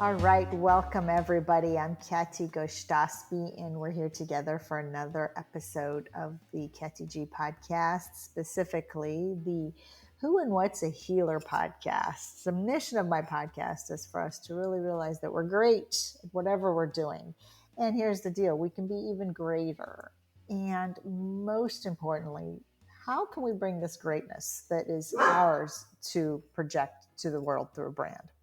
All right, welcome everybody. I'm Kati Gostaspi, and we're here together for another episode of the Kati G podcast, specifically the Who and What's a Healer podcast. The mission of my podcast is for us to really realize that we're great at whatever we're doing. And here's the deal, we can be even greater. And most importantly, how can we bring this greatness that is ours to project to the world through a brand?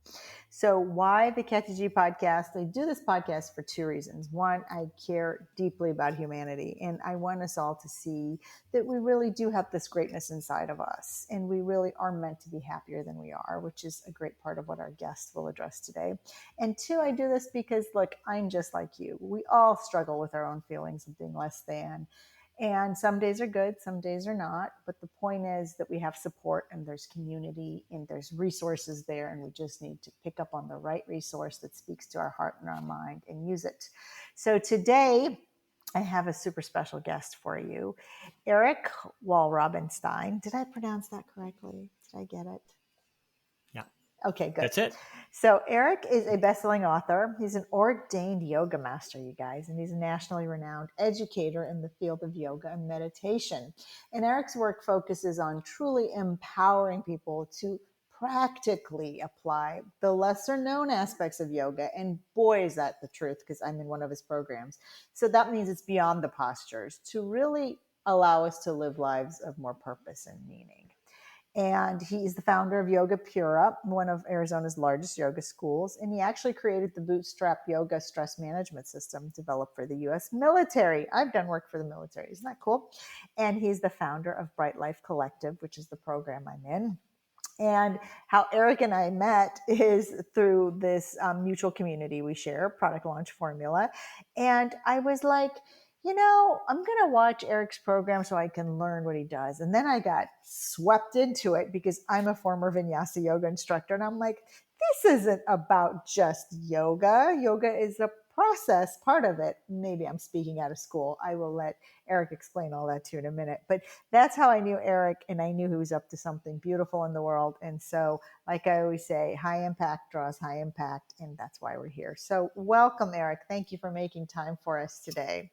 So why the Kati G podcast? I do this podcast for two reasons. One, I care deeply about humanity, and I want us all to see that we really do have this greatness inside of us, and we really are meant to be happier than we are, which is a great part of what our guest will address today. And two, I do this because, look, I'm just like you. We all struggle with our own feelings of being less than. And some days are good, some days are not. But the point is that we have support and there's community and there's resources there. And we just need to pick up on the right resource that speaks to our heart and our mind and use it. So today, I have a super special guest for you, Eric Walrobinstein. Did I pronounce that correctly? Did I get it? Yeah. Okay, good. That's it. So Eric is a best-selling author. He's an ordained yoga master, you guys, and he's a nationally renowned educator in the field of yoga and meditation. And Eric's work focuses on truly empowering people to practically apply the lesser known aspects of yoga. And boy, is that the truth, because I'm in one of his programs. So that means it's beyond the postures to really allow us to live lives of more purpose and meaning. And he's the founder of Yoga Pura, one of Arizona's largest yoga schools. And he actually created the Bootstrap Yoga stress management system developed for the U.S. military. I've done work for the military. Isn't that cool? And he's the founder of Bright Life Collective, which is the program I'm in. And how Eric and I met is through this mutual community we share, Product Launch Formula. And I was like, I'm going to watch Eric's program so I can learn what he does. And then I got swept into it because I'm a former Vinyasa yoga instructor. And I'm like, this isn't about just yoga. Yoga is a process, part of it. Maybe I'm speaking out of school. I will let Eric explain all that to you in a minute. But that's how I knew Eric, and I knew he was up to something beautiful in the world. And so, like I always say, high impact draws high impact, and that's why we're here. So welcome, Eric. Thank you for making time for us today.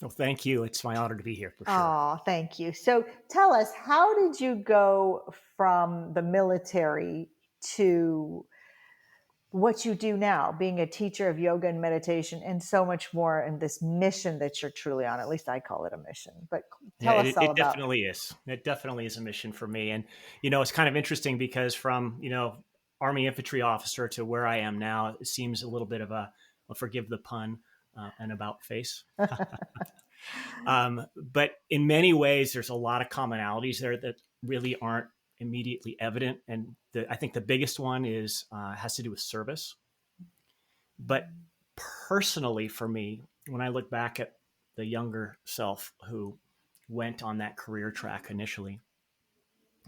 Well, thank you. It's my honor to be here for sure. Oh, thank you. So tell us, how did you go from the military to what you do now, being a teacher of yoga and meditation and so much more, in this mission that you're truly on? At least I call it a mission, but tell us all about it. It definitely is. It definitely is a mission for me. And, it's kind of interesting because from, Army infantry officer to where I am now, it seems a little bit of forgive the pun, an about face. But in many ways, there's a lot of commonalities there that really aren't immediately evident. And I think the biggest one has to do with service. But personally, for me, when I look back at the younger self who went on that career track initially,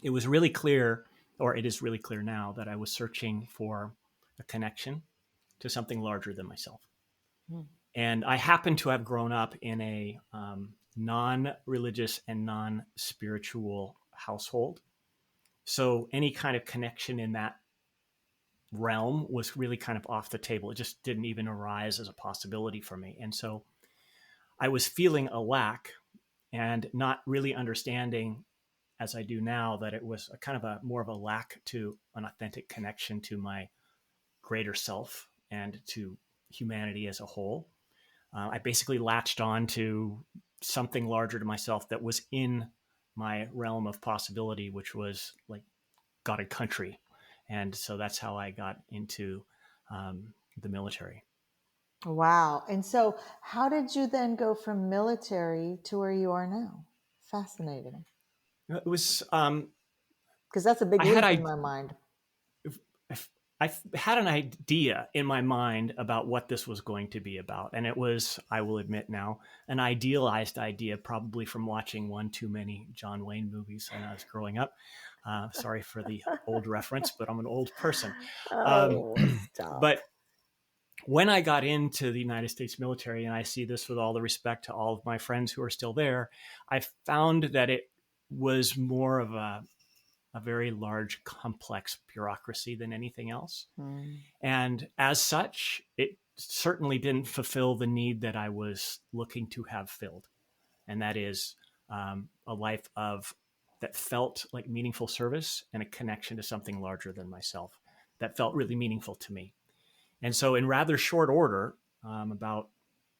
it was really clear, or it is really clear now, that I was searching for a connection to something larger than myself. And I happen to have grown up in a non-religious and non-spiritual household. So any kind of connection in that realm was really kind of off the table. It just didn't even arise as a possibility for me. And so I was feeling a lack and not really understanding, as I do now, that it was a kind of more of a lack to an authentic connection to my greater self and to humanity as a whole. I basically latched on to something larger to myself that was in my realm of possibility, which was like God and country. And so that's how I got into the military. Wow. And so how did you then go from military to where you are now? Fascinating. It was... because that's a big leap in my mind. I had an idea in my mind about what this was going to be about. And it was, I will admit now, an idealized idea, probably from watching one too many John Wayne movies when I was growing up. Sorry for the old reference, but I'm an old person. But when I got into the United States military, and I see this with all the respect to all of my friends who are still there, I found that it was more of a a very large, complex bureaucracy than anything else. Mm. And as such, it certainly didn't fulfill the need that I was looking to have filled. And that is a life of that felt like meaningful service and a connection to something larger than myself that felt really meaningful to me. And so, in rather short order, about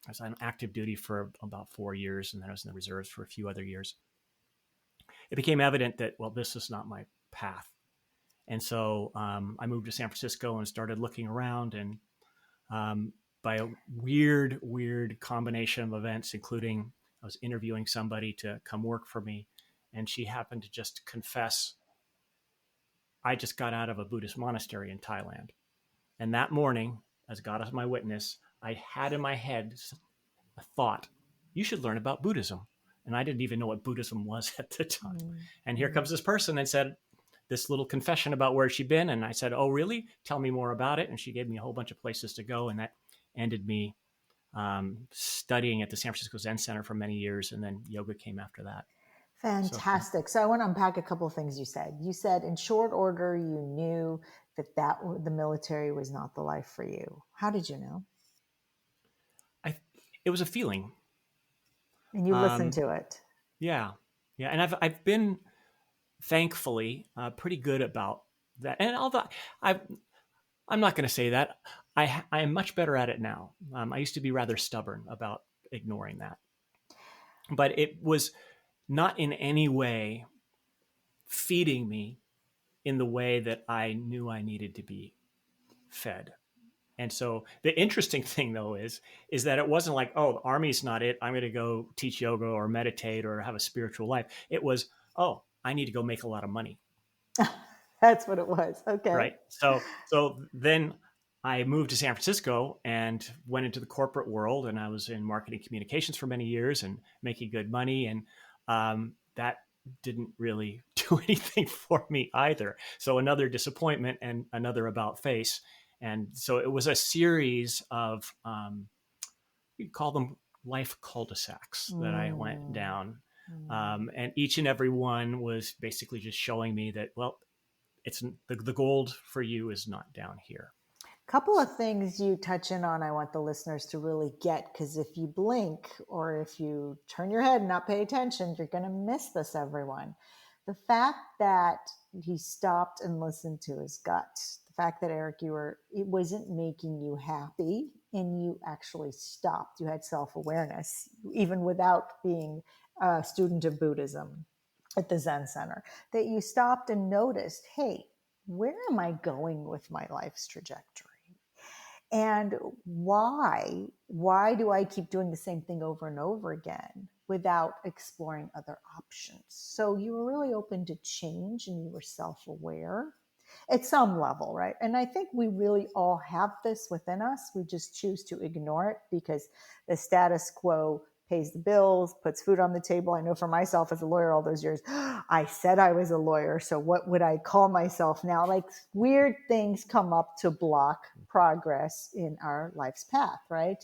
I was on active duty for about 4 years, and then I was in the reserves for a few other years. It became evident that, well, this is not my path. And so I moved to San Francisco and started looking around. And by a weird combination of events, including I was interviewing somebody to come work for me, and she happened to just confess, I just got out of a Buddhist monastery in Thailand. And that morning, as God is my witness, I had in my head a thought, you should learn about Buddhism. And I didn't even know what Buddhism was at the time. Mm. And here comes this person and said this little confession about where she'd been. And I said, oh, really? Tell me more about it. And she gave me a whole bunch of places to go. And that ended me studying at the San Francisco Zen Center for many years. And then yoga came after that. Fantastic. So I want to unpack a couple of things you said. You said in short order, you knew that the military was not the life for you. How did you know? I, it was a feeling. And you listened to it. Yeah. Yeah. And I've been thankfully pretty good about that. And although I'm not going to say that, I am much better at it now. I used to be rather stubborn about ignoring that, but it was not in any way feeding me in the way that I knew I needed to be fed. And so the interesting thing though is that it wasn't like, oh, the army's not it. I'm going to go teach yoga or meditate or have a spiritual life. It was, oh, I need to go make a lot of money. That's what it was. Okay. Right. So then I moved to San Francisco and went into the corporate world, and I was in marketing communications for many years and making good money. And that didn't really do anything for me either. So another disappointment and another about face. And so it was a series of, you call them life cul-de-sacs that I went Mm. down. Mm. And each and every one was basically just showing me that, well, it's the gold for you is not down here. Couple of things you touch in on I want the listeners to really get, because if you blink or if you turn your head and not pay attention, you're going to miss this, everyone. The fact that he stopped and listened to his gut, the fact that Eric, it wasn't making you happy and you actually stopped. You had self-awareness even without being a student of Buddhism at the Zen Center, that you stopped and noticed, hey, where am I going with my life's trajectory? And why do I keep doing the same thing over and over again without exploring other options? So you were really open to change and you were self-aware at some level, right? And I think we really all have this within us. We just choose to ignore it because the status quo pays the bills, puts food on the table. I know for myself as a lawyer all those years, I said I was a lawyer, so what would I call myself now? Like weird things come up to block progress in our life's path, right?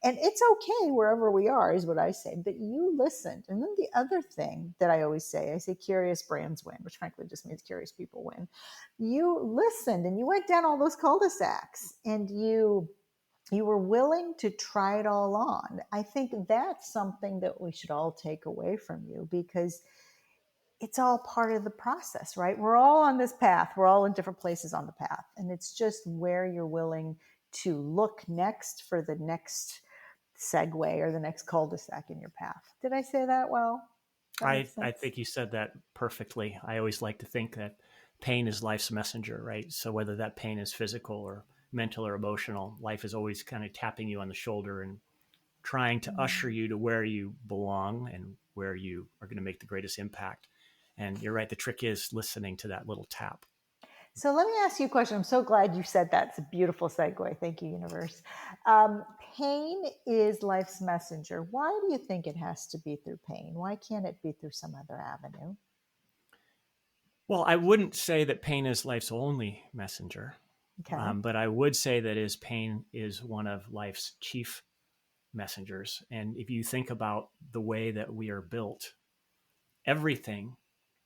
And it's okay wherever we are, is what I say, that you listened. And then the other thing that I always say, I say curious brands win, which frankly just means curious people win. You listened and you went down all those cul-de-sacs and you were willing to try it all on. I think that's something that we should all take away from you, because it's all part of the process, right? We're all on this path. We're all in different places on the path. And it's just where you're willing to look next for the next segue or the next cul-de-sac in your path. Did I say that well? Does that make I sense? think you said that perfectly. I always like to think that pain is life's messenger, right? So whether that pain is physical or mental or emotional, life is always kind of tapping you on the shoulder and trying to usher you to where you belong and where you are going to make the greatest impact. And you're right. The trick is listening to that little tap. So let me ask you a question. I'm so glad you said that. It's a beautiful segue. Thank you, universe. Pain is life's messenger. Why do you think it has to be through pain? Why can't it be through some other avenue? Well, I wouldn't say that pain is life's only messenger, Okay. but I would say that is pain is one of life's chief messengers. And if you think about the way that we are built, everything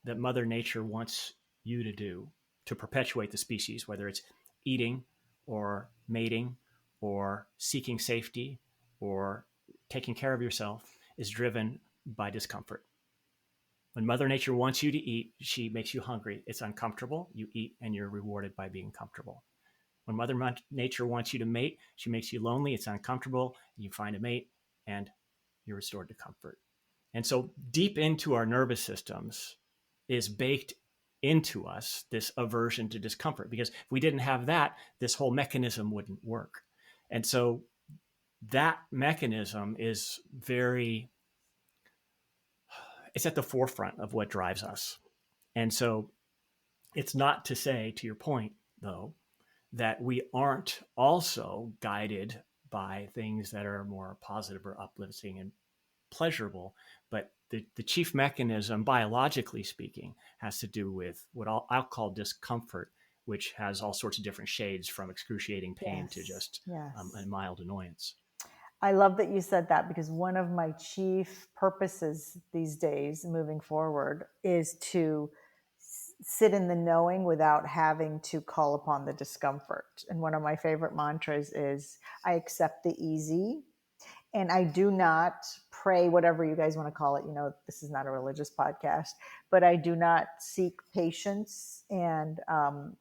that Mother Nature wants you to do to perpetuate the species, whether it's eating or mating or seeking safety or taking care of yourself, is driven by discomfort. When Mother Nature wants you to eat, she makes you hungry. It's uncomfortable. You eat and you're rewarded by being comfortable. When Mother Nature wants you to mate, she makes you lonely. It's uncomfortable. You find a mate and you're restored to comfort. And so deep into our nervous systems is baked into us this aversion to discomfort, because if we didn't have that, this whole mechanism wouldn't work. And so that mechanism is very, it's at the forefront of what drives us. And so it's not to say, to your point, though, that we aren't also guided by things that are more positive or uplifting and pleasurable. But the chief mechanism, biologically speaking, has to do with what I'll call discomfort, which has all sorts of different shades from excruciating pain to Yes. just Yes. a mild annoyance. I love that you said that, because one of my chief purposes these days moving forward is to sit in the knowing without having to call upon the discomfort. And one of my favorite mantras is, I accept the easy, and I do not pray, whatever you guys want to call it. You know, this is not a religious podcast, but I do not seek patience and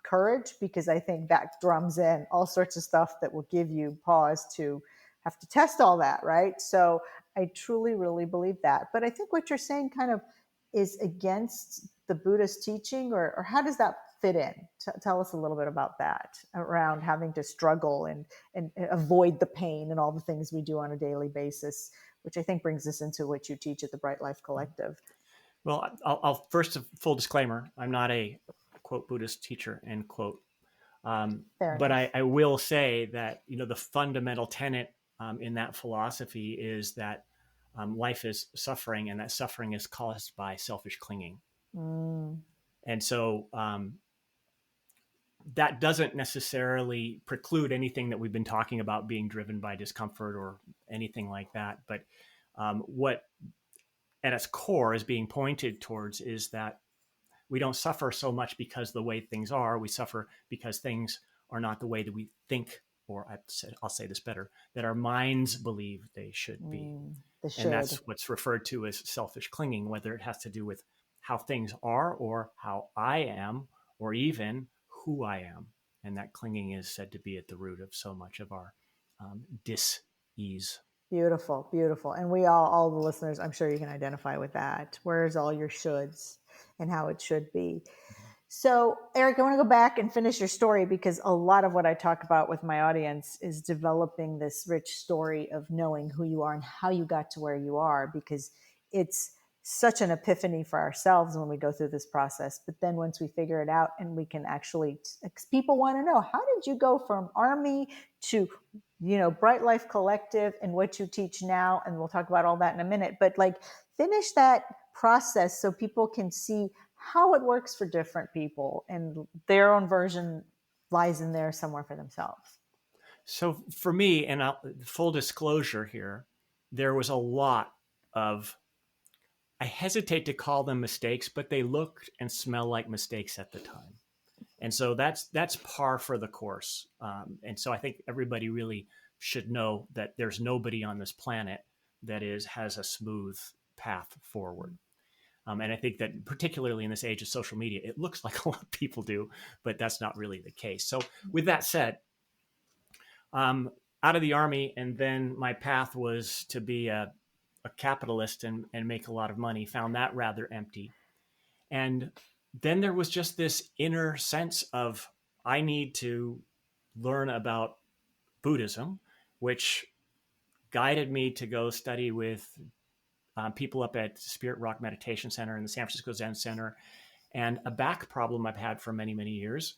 courage, because I think that drums in all sorts of stuff that will give you pause to have to test all that, right? So I truly, really believe that. But I think what you're saying kind of is against the Buddhist teaching, or how does that fit in? Tell us a little bit about that, around having to struggle and avoid the pain and all the things we do on a daily basis, which I think brings us into what you teach at the Bright Life Collective. Well, I'll first, full disclaimer, I'm not a quote Buddhist teacher, end quote. Fair But enough. I will say that, the fundamental tenet in that philosophy is that life is suffering, and that suffering is caused by selfish clinging. Mm, And so that doesn't necessarily preclude anything that we've been talking about being driven by discomfort or anything like that. But what at its core is being pointed towards is that we don't suffer so much because the way things are. We suffer because things are not the way that we think, or I'll say this better, that our minds believe they should be. the And should. that's what's referred to as selfish clinging, whether it has to do with how things are or how I am, or even who I am. And that clinging is said to be at the root of so much of our dis-ease. Beautiful, beautiful. And all the listeners, I'm sure you can identify with that. Where's all your shoulds and how it should be? So, Eric, I want to go back and finish your story, because a lot of what I talk about with my audience is developing this rich story of knowing who you are and how you got to where you are, because it's such an epiphany for ourselves when we go through this process. But then once we figure it out, and we can actually, people want to know, how did you go from Army to, Bright Life Collective and what you teach now? And we'll talk about all that in a minute. But like, finish that process so people can see how it works for different people, and their own version lies in there somewhere for themselves. So for me, and full disclosure here, there was a lot of, I hesitate to call them mistakes, but they looked and smell like mistakes at the time. And so that's par for the course. And so I think everybody really should know that there's nobody on this planet that has a smooth path forward. And I think that particularly in this age of social media, it looks like a lot of people do, but that's not really the case. So with that said, out of the Army, and then my path was to be a capitalist and make a lot of money. Found that rather empty. And then there was just this inner sense of, I need to learn about Buddhism, which guided me to go study with people up at Spirit Rock Meditation Center and the San Francisco Zen Center. And a back problem I've had for many, many years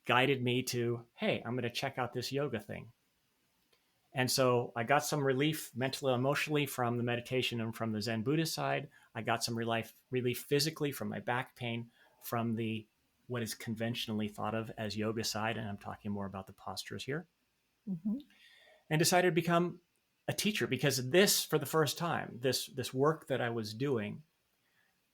guided me to, hey, I'm going to check out this yoga thing. And so I got some relief mentally, emotionally from the meditation and from the Zen Buddhist side. I got some relief physically from my back pain, from the what is conventionally thought of as yoga side, and I'm talking more about the postures here. Mm-hmm. And decided to become a teacher, because this, for the first time, this work that I was doing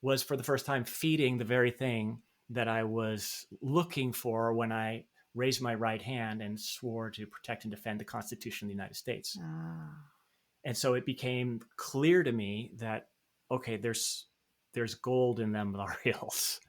was for the first time feeding the very thing that I was looking for when I raised my right hand and swore to protect and defend the Constitution of the United States. Ah, And so it became clear to me that, okay, there's gold in them hills.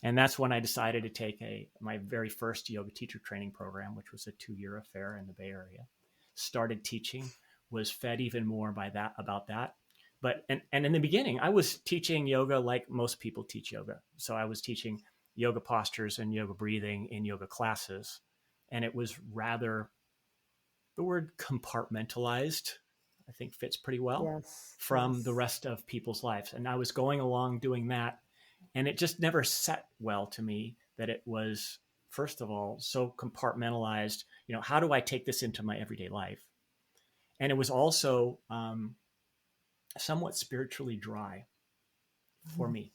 And that's when I decided to take my very first yoga teacher training program, which was a 2-year affair in the Bay Area. Started teaching, was fed even more by that about that. But and in the beginning, I was teaching yoga like most people teach yoga. So I was teaching yoga postures and yoga breathing in yoga classes, and it was rather, the word compartmentalized, I think, fits pretty well yes, from the yes. rest of people's lives. And I was going along doing that, and it just never set well to me that it was, first of all, so compartmentalized. How do I take this into my everyday life? And it was also somewhat spiritually dry for me.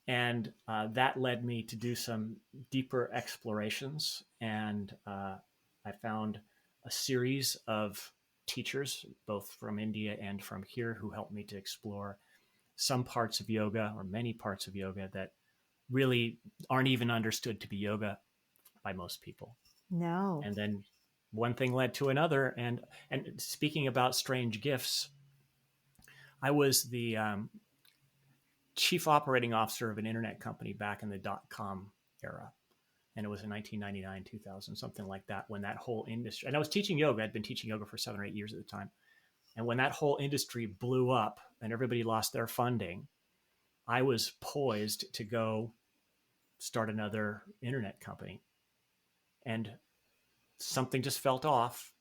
And that led me to do some deeper explorations. And I found a series of teachers, both from India and from here, who helped me to explore some parts of yoga, or many parts of yoga, that really aren't even understood to be yoga by most people. No. And then one thing led to another. And speaking about strange gifts, I was the chief operating officer of an internet company back in the .com era. And it was in 1999, 2000, something like that, when that whole industry, and I was teaching yoga. I'd been teaching yoga for 7 or 8 years at the time. And when that whole industry blew up and everybody lost their funding, I was poised to go start another internet company. And something just felt off.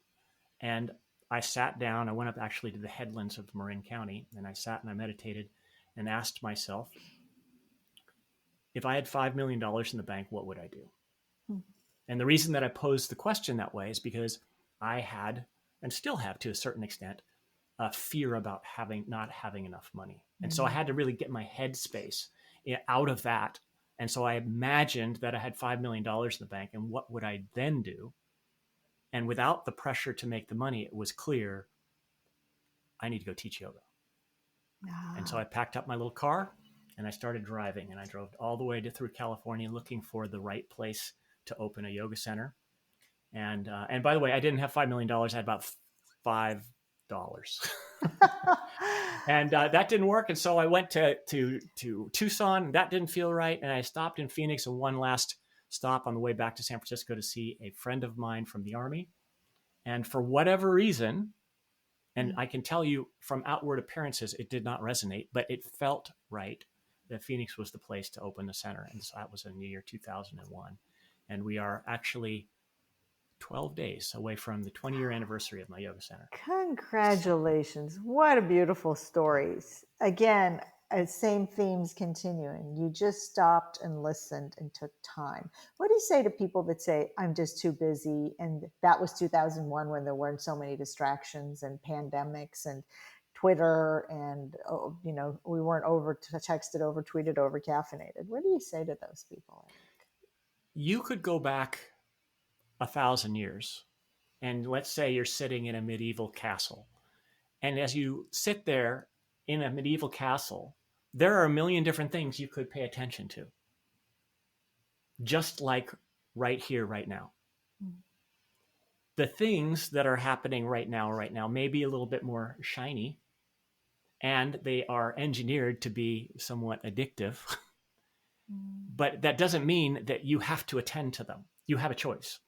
And I sat down. I went up actually to the headlands of Marin County, and I sat and I meditated and asked myself, if I had $5 million in the bank, what would I do? Hmm. And the reason that I posed the question that way is because I had, and still have to a certain extent, a fear about not having enough money. And so I had to really get my headspace out of that. And so I imagined that I had $5 million in the bank, and what would I then do? And without the pressure to make the money, it was clear I need to go teach yoga. And so Ah, I packed up my little car and I started driving, and I drove all the way through California looking for the right place to open a yoga center. And by the way, I didn't have $5 million. I had about $5. And that didn't work. And so I went to Tucson. That didn't feel right. And I stopped in Phoenix, and one last stop on the way back to San Francisco to see a friend of mine from the Army. And for whatever reason, and I can tell you from outward appearances, it did not resonate, but it felt right that Phoenix was the place to open the center. And so that was in the year 2001. And we are actually 12 days away from the 20-year anniversary of my yoga center. congratulations. What a beautiful stories. Again, same themes continuing. You just stopped and listened and took time. What do you say to people that say, I'm just too busy? And that was 2001, when there weren't so many distractions and pandemics and Twitter, and we weren't over texted, over tweeted, over caffeinated. What do you say to those people, Eric? You could go back 1,000 years, and let's say you're sitting in a medieval castle. And as you sit there in a medieval castle, there are a million different things you could pay attention to, just like right here, right now. The things that are happening right now may be a little bit more shiny, and they are engineered to be somewhat addictive. But that doesn't mean that you have to attend to them. You have a choice.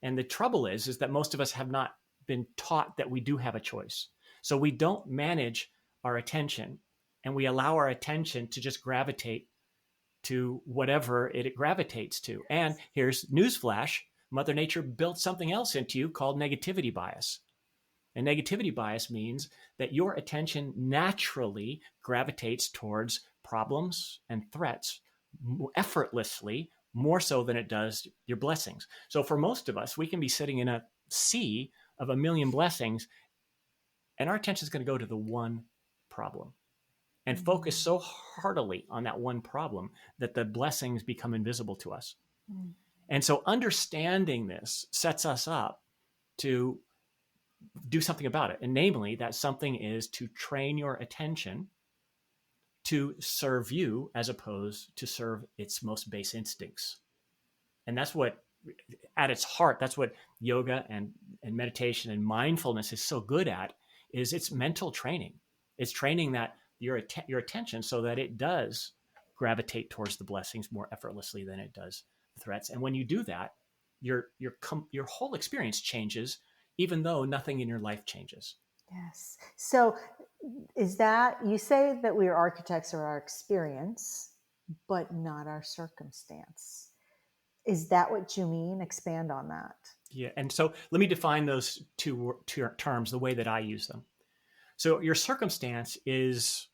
And the trouble is that most of us have not been taught that we do have a choice. So we don't manage our attention, and we allow our attention to just gravitate to whatever it gravitates to. And here's newsflash: Mother Nature built something else into you called negativity bias. And negativity bias means that your attention naturally gravitates towards problems and threats effortlessly, more so than it does your blessings. So for most of us, we can be sitting in a sea of a million blessings, and our attention is going to go to the one problem and focus so heartily on that one problem that the blessings become invisible to us. And so understanding this sets us up to do something about it. And namely, that something is to train your attention to serve you as opposed to serve its most base instincts. And that's what, at its heart, that's what yoga and meditation and mindfulness is so good at, is it's mental training. It's training that your attention so that it does gravitate towards the blessings more effortlessly than it does the threats. And when you do that, your whole experience changes, even though nothing in your life changes. Yes. So is that, you say that we are architects of our experience, but not our circumstance. Is that what you mean? Expand on that. Yeah, and so let me define those two terms the way that I use them. So your circumstance is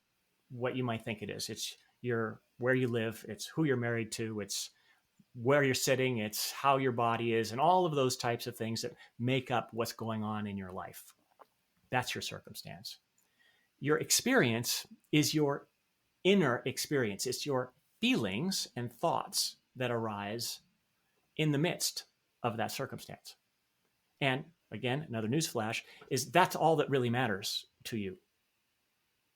what you might think it is. It's your where you live, it's who you're married to, it's where you're sitting, it's how your body is, and all of those types of things that make up what's going on in your life. That's your circumstance. Your experience is your inner experience. It's your feelings and thoughts that arise in the midst of that circumstance. And again, another newsflash is that's all that really matters to you.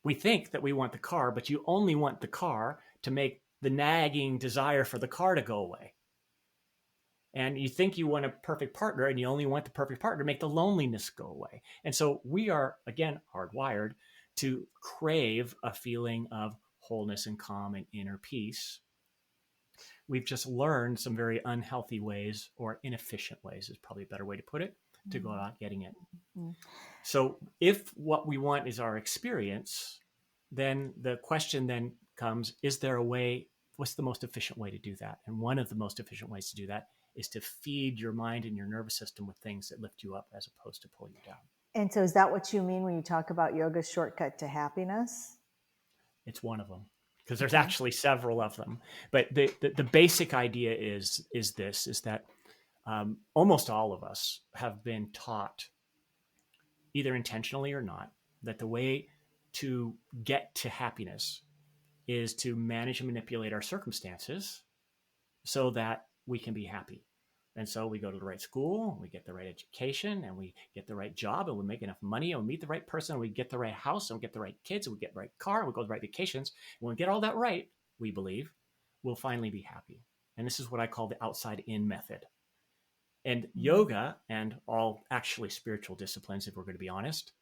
We think that we want the car, but you only want the car to make the nagging desire for the car to go away. And you think you want a perfect partner, and you only want the perfect partner to make the loneliness go away. And so we are, again, hardwired to crave a feeling of wholeness and calm and inner peace. We've just learned some very unhealthy ways, or inefficient ways is probably a better way to put it, to go about getting it. Mm-hmm. So if what we want is our experience, then the question then comes, is there a way, what's the most efficient way to do that? And one of the most efficient ways to do that is to feed your mind and your nervous system with things that lift you up as opposed to pull you down. And so is that what you mean when you talk about yoga's shortcut to happiness? It's one of them, because there's actually several of them. But the basic idea is that almost all of us have been taught, either intentionally or not, that the way to get to happiness is to manage and manipulate our circumstances so that we can be happy. And so we go to the right school, we get the right education, and we get the right job, and we make enough money, and we meet the right person, and we get the right house, and we get the right kids, and we get the right car, and we go to the right vacations. When we get all that right, we believe, we'll finally be happy. And this is what I call the outside-in method. And yoga, and all actually spiritual disciplines, if we're going to be honest,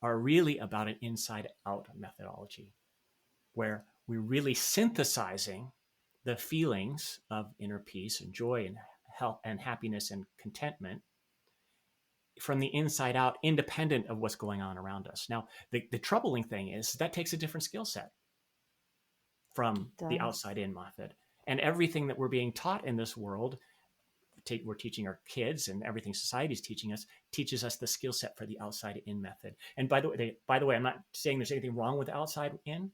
are really about an inside-out methodology, where we're really synthesizing the feelings of inner peace and joy and health and happiness and contentment from the inside out, independent of what's going on around us. Now, the troubling thing is that takes a different skill set from the outside in method. And everything that we're being taught in this world, we're teaching our kids, and everything society is teaching us, teaches us the skill set for the outside in method. And by the way, I'm not saying there's anything wrong with outside in,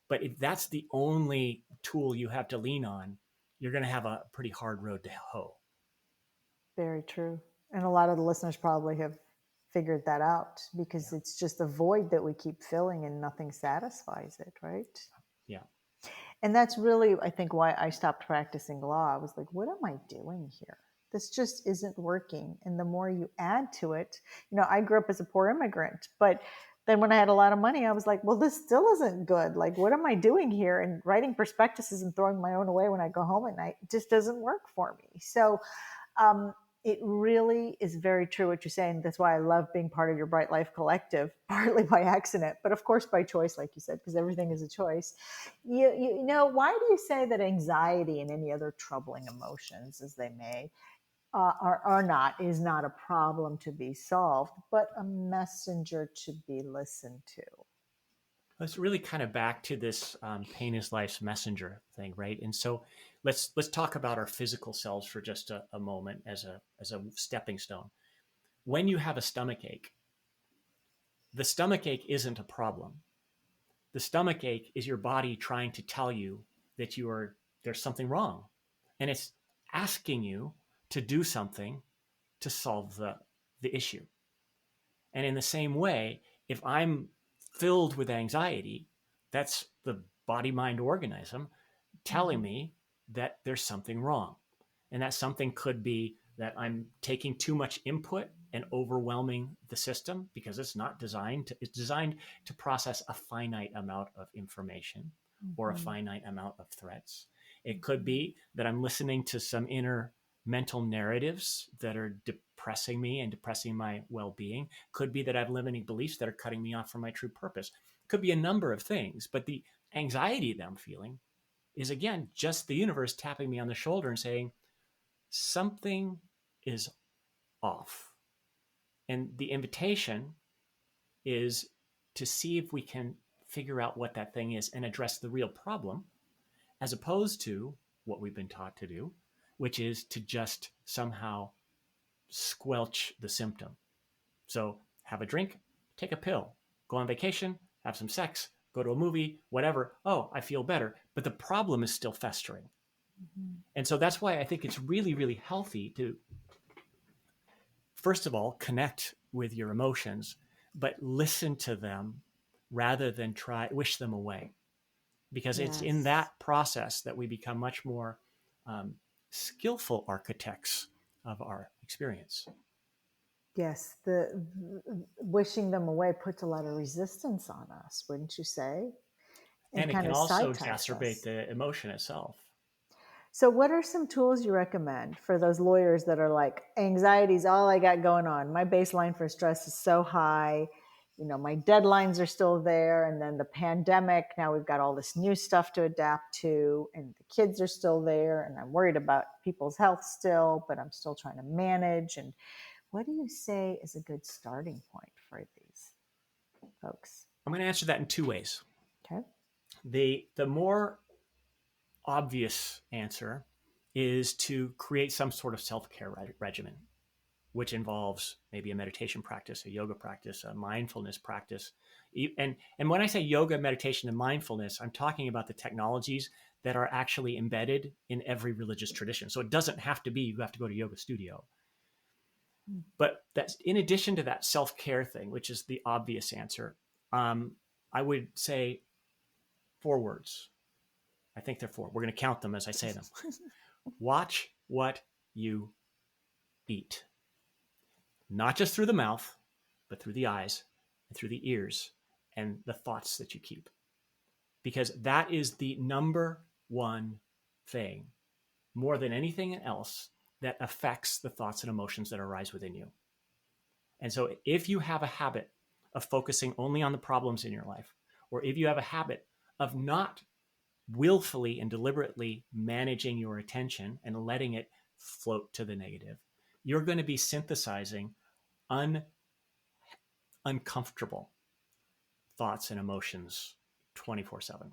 but if that's the only tool you have to lean on, you're going to have a pretty hard road to hoe. Very true. And a lot of the listeners probably have figured that out, because it's just a void that we keep filling and nothing satisfies it, right? Yeah. And that's really, I think, why I stopped practicing law. I was like, what am I doing here? This just isn't working. And the more you add to it, I grew up as a poor immigrant, but then when I had a lot of money, I was like, well, this still isn't good. Like, what am I doing here? And writing prospectuses and throwing my own away when I go home at night just doesn't work for me. So it really is very true what you're saying. That's why I love being part of your Bright Life Collective, partly by accident, but of course by choice, like you said, because everything is a choice. You know, why do you say that anxiety and any other troubling emotions, as they may, is not a problem to be solved, but a messenger to be listened to? Let's really kind of back to this pain is life's messenger thing, right? And so let's talk about our physical selves for just a moment as a stepping stone. When you have a stomach ache, the stomach ache isn't a problem. The stomach ache is your body trying to tell you that there's something wrong, and it's asking you to do something to solve the issue. And in the same way, if I'm filled with anxiety, that's the body-mind organism telling me that there's something wrong. And that something could be that I'm taking too much input and overwhelming the system, because it's not designed to, it's designed to process a finite amount of information or a Mm-hmm. finite amount of threats. It could be that I'm listening to some inner mental narratives that are depressing me and depressing my well-being. Could be that I have limiting beliefs that are cutting me off from my true purpose. Could be a number of things, but the anxiety that I'm feeling is, again, just the universe tapping me on the shoulder and saying something is off. And the invitation is to see if we can figure out what that thing is and address the real problem, as opposed to what we've been taught to do, which is to just somehow squelch the symptom. So have a drink, take a pill, go on vacation, have some sex, go to a movie, whatever. Oh, I feel better. But the problem is still festering. Mm-hmm. And so that's why I think it's really, really healthy to, first of all, connect with your emotions, but listen to them rather than try wish them away. Because it's in Yes. that process that we become much more um, skillful architects of our experience. Yes, the wishing them away puts a lot of resistance on us, wouldn't you say? And And it kind can of also side ties exacerbate us. the emotion itself. So, what are some tools you recommend for those lawyers that are like, anxiety is all I got going on? My baseline for stress is so high. You know, my deadlines are still there. And then the pandemic, now we've got all this new stuff to adapt to, and the kids are still there. And I'm worried about people's health still, but I'm still trying to manage. And what do you say is a good starting point for these folks? I'm going to answer that in two ways. Okay. The more obvious answer is to create some sort of self-care regimen, which involves maybe a meditation practice, a yoga practice, a mindfulness practice. And when I say yoga, meditation, and mindfulness, I'm talking about the technologies that are actually embedded in every religious tradition. So it doesn't have to be you have to go to yoga studio. But that's in addition to that self-care thing, which is the obvious answer. I would say four words. I think they're four. We're going to count them as I say them. Watch what you eat, not just through the mouth, but through the eyes and through the ears and the thoughts that you keep. Because that is the number one thing, more than anything else, that affects the thoughts and emotions that arise within you. And so if you have a habit of focusing only on the problems in your life, or if you have a habit of not willfully and deliberately managing your attention and letting it float to the negative, you're going to be synthesizing un- uncomfortable thoughts and emotions 24/7.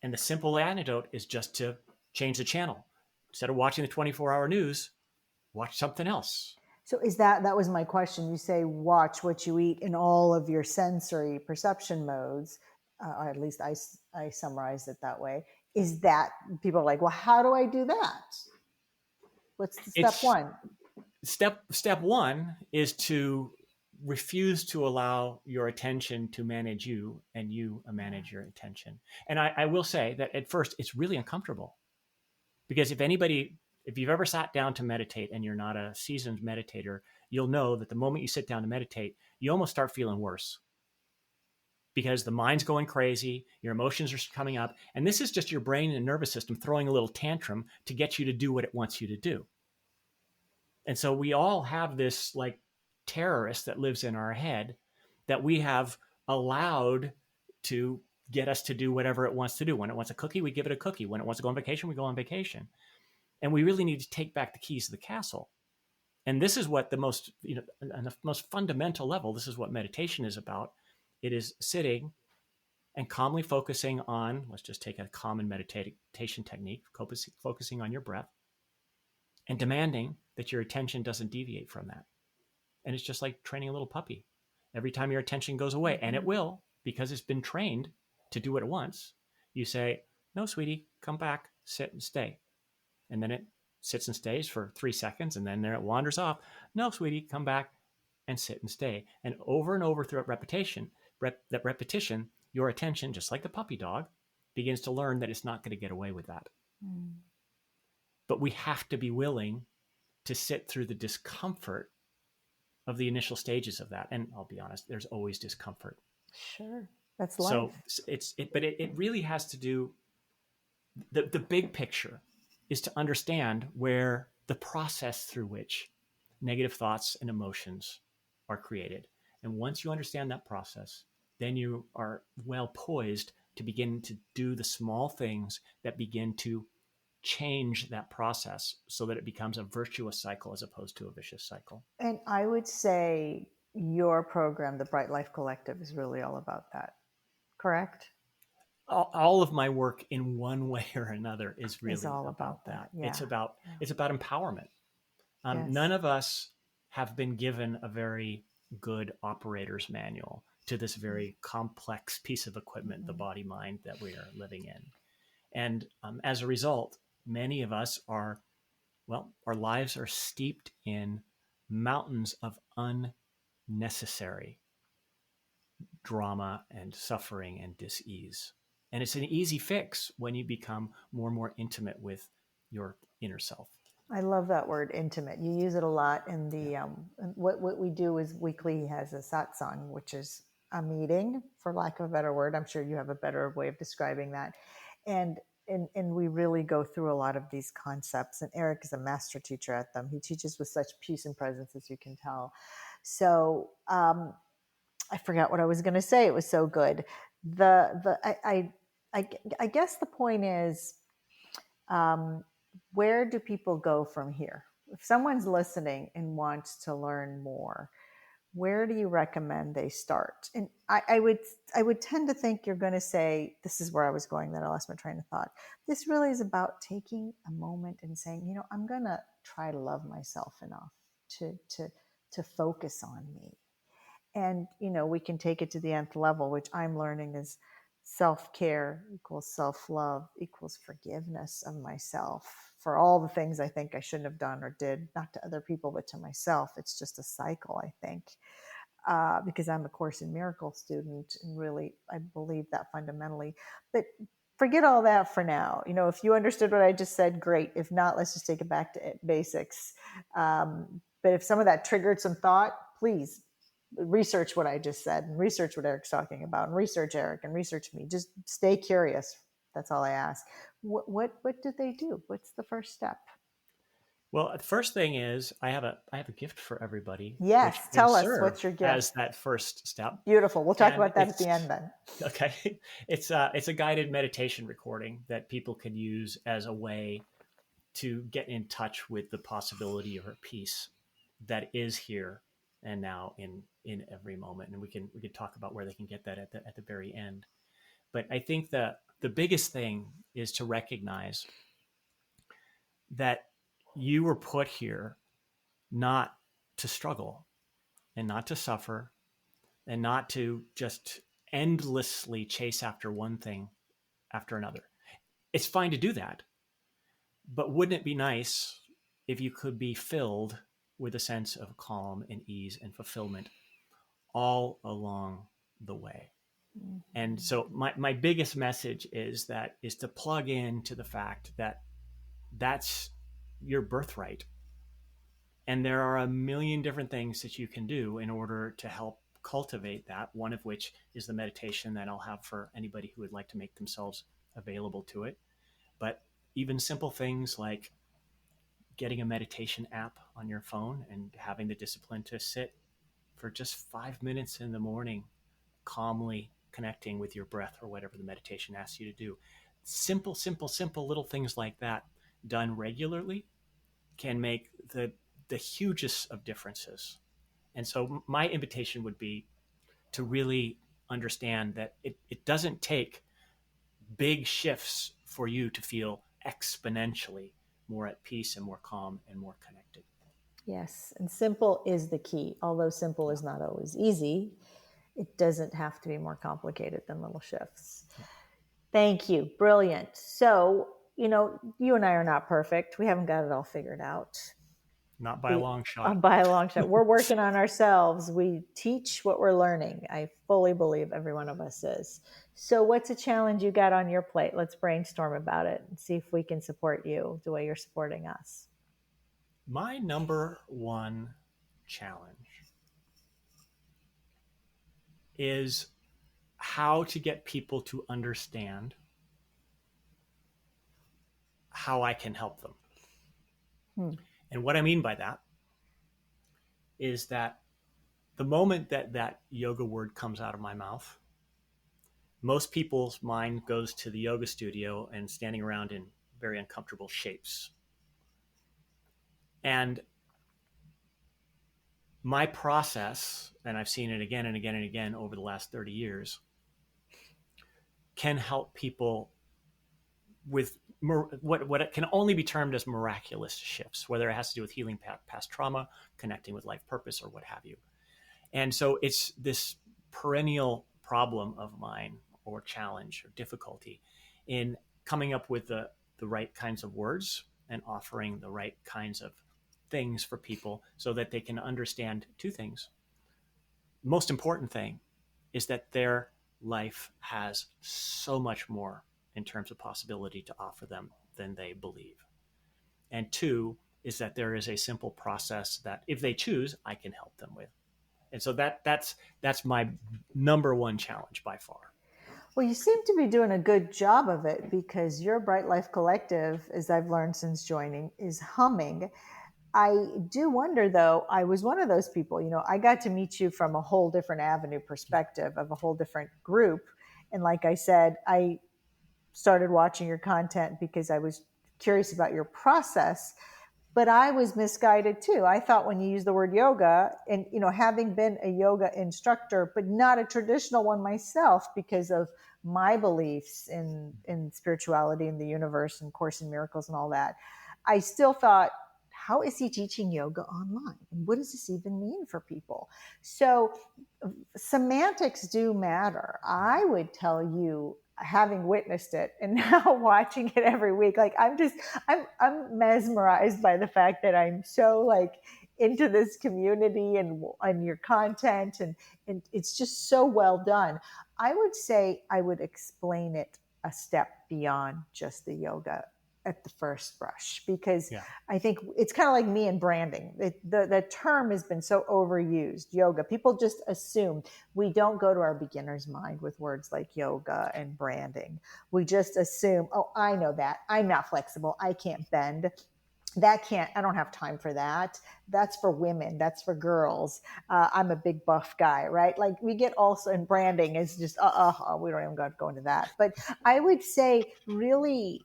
And the simple antidote is just to change the channel. Instead of watching the 24-hour news, watch something else. So is that was my question. You say watch what you eat in all of your sensory perception modes, or at least I summarize it that way. Is that people are like, well, how do I do that? What's the step It's one? step one is to refuse to allow your attention to manage you and you manage your attention. And I will say that at first it's really uncomfortable, because if you've ever sat down to meditate and you're not a seasoned meditator, you'll know that the moment you sit down to meditate, you almost start feeling worse, because the mind's going crazy, your emotions are coming up, and this is just your brain and nervous system throwing a little tantrum to get you to do what it wants you to do. And so we all have this like terrorist that lives in our head that we have allowed to get us to do whatever it wants to do. When it wants a cookie, we give it a cookie. When it wants to go on vacation, we go on vacation. And we really need to take back the keys to the castle. And this is what the most, on the most fundamental level, this is what meditation is about. It is sitting and calmly focusing on, let's just take a common meditation technique, focusing on your breath and demanding that your attention doesn't deviate from that. And it's just like training a little puppy. Every time your attention goes away, and it Mm-hmm. will, because it's been trained to do what it wants, you say, no, sweetie, come back, sit and stay. And then it sits and stays for 3 seconds, and then there it wanders off. No, sweetie, come back and sit and stay. And over through that repetition, your attention, just like the puppy dog, begins to learn that it's not going to get away with that. Mm. But we have to be willing to sit through the discomfort of the initial stages of that. And I'll be honest, there's always discomfort. Sure. That's So life. it really has to do, the big picture is to understand where the process through which negative thoughts and emotions are created. And once you understand that process, then you are well poised to begin to do the small things that begin to change that process so that it becomes a virtuous cycle as opposed to a vicious cycle. And I would say your program, the Bright Life Collective, is really all about that. Correct? All of my work in one way or another is Is really all about about that. that. Yeah. Yeah. It's about empowerment. Yes. None of us have been given a very good operator's manual to this very complex piece of equipment, the Mm-mm. body mind that we are living in. And as a result, many of us are, well, our lives are steeped in mountains of unnecessary drama and suffering and dis-ease. And it's an easy fix when you become more and more intimate with your inner self. I love that word, intimate. You use it a lot in Yeah. the what we do is weekly has a satsang, which is a meeting, for lack of a better word. I'm sure you have a better way of describing that, and and we really go through a lot of these concepts. And Eric is a master teacher at them. He teaches with such peace and presence, as you can tell. So I forgot what I was going to say. It was so good. The I I guess the point is, um, where do people go from here? If someone's listening and wants to learn more, where do you recommend they start? And I would tend to think you're going to say, this is where I was going, then I lost my train of thought. This really is about taking a moment and saying, I'm going to try to love myself enough to to focus on me. And we can take it to the nth level, which I'm learning is self-care equals self-love equals forgiveness of myself for all the things I think I shouldn't have done or did, not to other people but to myself. It's just a cycle, I think, because I'm a Course in Miracles student, and really I believe that fundamentally. But forget all that for now. If you understood what I just said, great. If not, let's just take it back to basics. But if some of that triggered some thought, please research what I just said, and research what Eric's talking about, and research Eric, and research me. Just stay curious. That's all I ask. What do they do? What's the first step? Well, the first thing is I have a gift for everybody, which Yes, will tell us serve what's your as gift. that first step. Beautiful. We'll talk And about that at the it's end then. okay. It's a guided meditation recording that people can use as a way to get in touch with the possibility of a peace that is here and now in every moment. And we can talk about where they can get that at the very end. But I think that the biggest thing is to recognize that you were put here not to struggle and not to suffer and not to just endlessly chase after one thing after another. It's fine to do that, but wouldn't it be nice if you could be filled with a sense of calm and ease and fulfillment all along the way? And Mm-hmm. so my biggest message is to plug into the fact that that's your birthright. And there are a million different things that you can do in order to help cultivate that, one of which is the meditation that I'll have for anybody who would like to make themselves available to it. But even simple things like getting a meditation app on your phone and having the discipline to sit for just 5 minutes in the morning, calmly connecting with your breath or whatever the meditation asks you to do. Simple, simple, simple little things like that done regularly can make the hugest of differences. And so my invitation would be to really understand that it doesn't take big shifts for you to feel exponentially more at peace and more calm and more connected. Yes, and simple is the key. Although simple Yeah. is not always easy, it doesn't have to be more complicated than little shifts. Yeah. Thank you. Brilliant. So, you and I are not perfect. We haven't got it all figured out. Not by a We long shot. by a long shot. We're working on ourselves. We teach what we're learning. I fully believe every one of us is. So, what's a challenge you got on your plate? Let's brainstorm about it and see if we can support you the way you're supporting us. My number one challenge. is how to get people to understand how I can help them. Hmm. And what I mean by that is that the moment that that yoga word comes out of my mouth, most people's mind goes to the yoga studio and standing around in very uncomfortable shapes. And my process, and I've seen it again and again and again over the last 30 years, can help people with what it can only be termed as miraculous shifts, whether it has to do with healing past trauma, connecting with life purpose, or what have you. And so it's this perennial problem of mine, or challenge, or difficulty in coming up with the right kinds of words and offering the right kinds of things for people so that they can understand two things. Most important thing is that their life has so much more in terms of possibility to offer them than they believe. And two is that there is a simple process that if they choose, I can help them with. And so that's my number one challenge by far. Well, you seem to be doing a good job of it because your Bright Life Collective, as I've learned since joining, is humming. I do wonder though, I was one of those people, I got to meet you from a whole different avenue perspective of a whole different group. And like I said, I started watching your content because I was curious about your process, but I was misguided too. I thought when you use the word yoga, and having been a yoga instructor, but not a traditional one myself because of my beliefs in spirituality and the universe and Course in Miracles and all that, I still thought, how is he teaching yoga online? And what does this even mean for people? So semantics do matter. I would tell you, having witnessed it and now watching it every week, like I'm mesmerized by the fact that I'm so like into this community and your content, and it's just so well done. I would say I would explain it a step beyond just the yoga at the first brush, because Yeah. I think it's kind of like me and branding. The term has been so overused, yoga. People just assume. We don't go to our beginner's mind with words like yoga and branding. We just assume, oh, I know that. I'm not flexible. I can't bend. I don't have time for that. That's for women. That's for girls. I'm a big buff guy, right? Like we get also in branding is just, we don't even got to go into that. But I would say really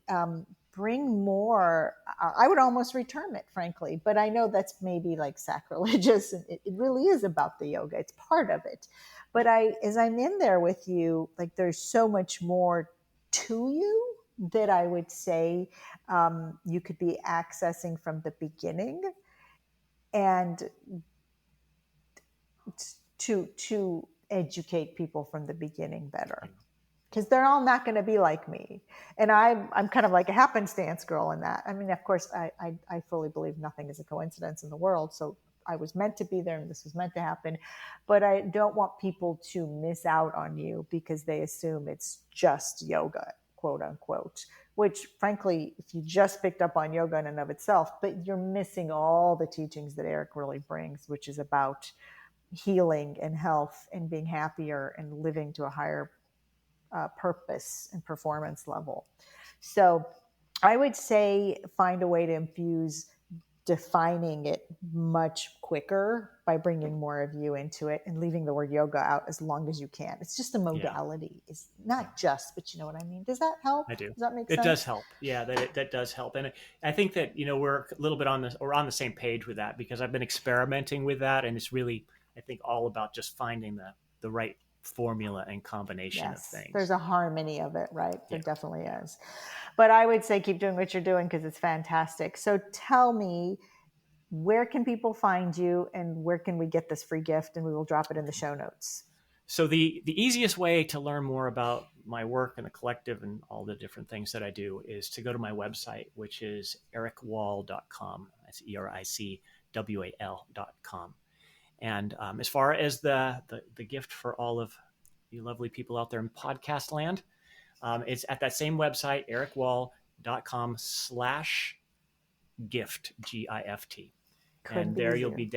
bring more. I would almost return it, frankly, but I know that's maybe like sacrilegious. And it really is about the yoga. It's part of it. But as I'm in there with you, like there's so much more to you that I would say you could be accessing from the beginning, and to educate people from the beginning better, because they're all not going to be like me, and I'm kind of like a happenstance girl in that. I mean, of course, I fully believe nothing is a coincidence in the world, so I was meant to be there and this was meant to happen, but I don't want people to miss out on you because they assume it's just yoga, quote unquote, which frankly, if you just picked up on yoga in and of itself, but you're missing all the teachings that Eric really brings, which is about healing and health and being happier and living to a higher purpose and performance level. So I would say find a way to infuse defining it much quicker by bringing more of you into it and leaving the word yoga out as long as you can. It's just a Yeah. modality. It's Yeah. not just, but you know what I mean? Does that help? I do. Does that make It does sense? help. Yeah, that does help. And I think that, we're a little bit on the same page with that, because I've been experimenting with that, and it's really, I think, all about just finding the right formula and combination of Yes, things. there's a harmony of it, right? There Yeah. definitely is. But I would say keep doing what you're doing because it's fantastic. So tell me, where can people find you and where can we get this free gift? And we will drop it in the show notes. So the easiest way to learn more about my work and the collective and all the different things that I do is to go to my website, which is ericwall.com. That's ERICWAL.com. And as far as the gift for all of you lovely people out there in podcast land, it's at that same website, ericwall.com/gift, GIFT. Couldn't And be there you'll easier.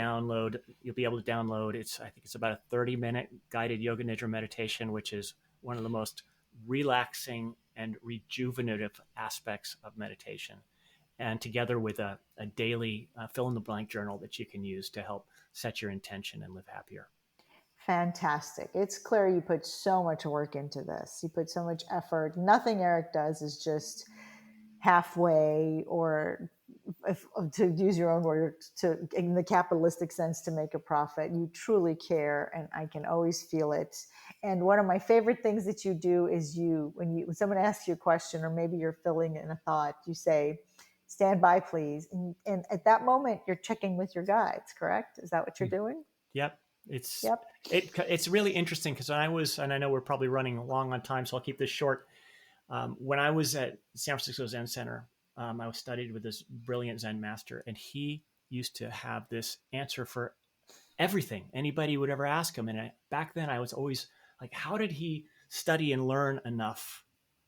be able to download, I think it's about a 30-minute guided yoga nidra meditation, which is one of the most relaxing and rejuvenative aspects of meditation, and together with a daily fill in the blank journal that you can use to help set your intention and live happier. Fantastic. It's clear you put so much work into this. You put so much effort. Nothing Eric does is just halfway, or if, to use your own word, to in the capitalistic sense, to make a profit. You truly care, and I can always feel it. And one of my favorite things that you do is when someone asks you a question, or maybe you're filling in a thought, you say, stand by please, and at that moment you're checking with your guides, correct? Is that what you're doing? Yep. It's Yep. it's really interesting because and I know we're probably running long on time, so I'll keep this short. When I was at San Francisco Zen Center, I was studied with this brilliant Zen master, and he used to have this answer for everything anybody would ever ask him. And back then, I was always like, how did he study and learn enough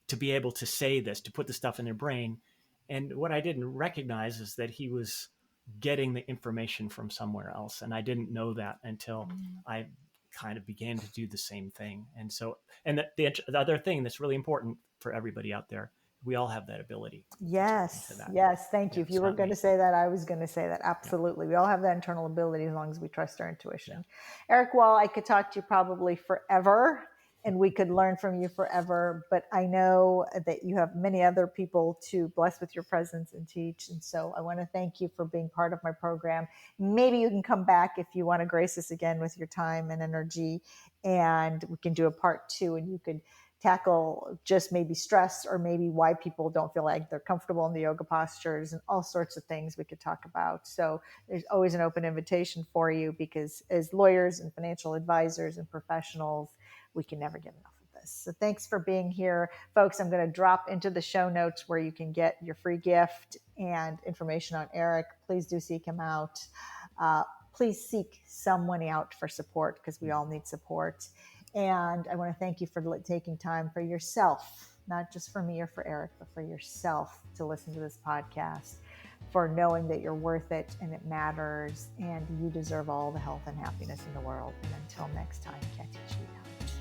to be able to say this, to put the stuff in their brain? And what I didn't recognize is that he was getting the information from somewhere else. And I didn't know that until I kind of began to do the same thing. And so, and the other thing that's really important for everybody out there, we all have that ability to tap into Yes, that. yes, thank Yeah, you. If you it's were not going to me. say that, I was going to say that. Yeah, Absolutely. We all have that internal ability as long as we trust our yeah. intuition. Eric, while I could talk to you probably forever and we could learn from you forever, but I know that you have many other people to bless with your presence and teach. And so I want to thank you for being part of my program. Maybe you can come back if you want to grace us again with your time and energy, and we can do a part two, and you could tackle just maybe stress, or maybe why people don't feel like they're comfortable in the yoga postures, and all sorts of things we could talk about. So there's always an open invitation for you, because as lawyers and financial advisors and professionals, we can never get enough of this. So thanks for being here, folks. I'm going to drop into the show notes where you can get your free gift and information on Eric. Please do seek him out. Uh, please seek someone out for support, because we all need support. And I want to thank you for taking time for yourself, not just for me or for Eric, but for yourself, to listen to this podcast, for knowing that you're worth it and it matters, and you deserve all the health and happiness in the world. And until next time, Katie Chia.